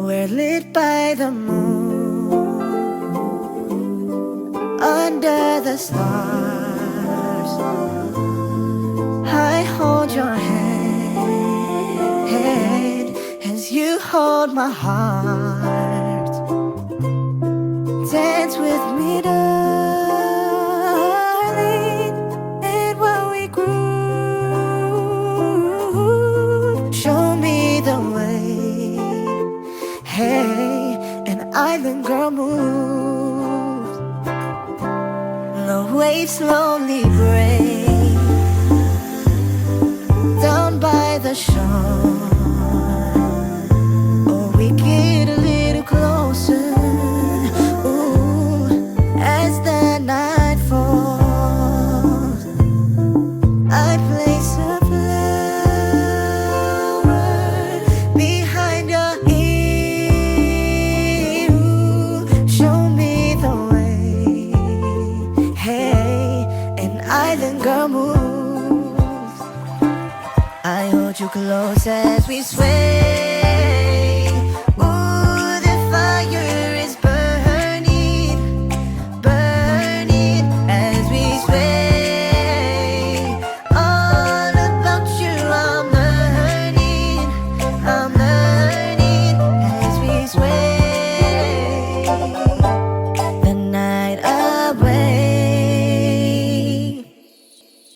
We're lit by the moon, under the stars. I hold your hand as you hold my heart. Dance with me, darling, and while we groove, show me the way. Hey, an island girl moves. The waves slowly break down by the shore. Oh, we get a little closer. Ooh, as the night falls, I place a flower behind your ear. Ooh, show me the way. Hey, an island girl moves. I hold you close as we sway.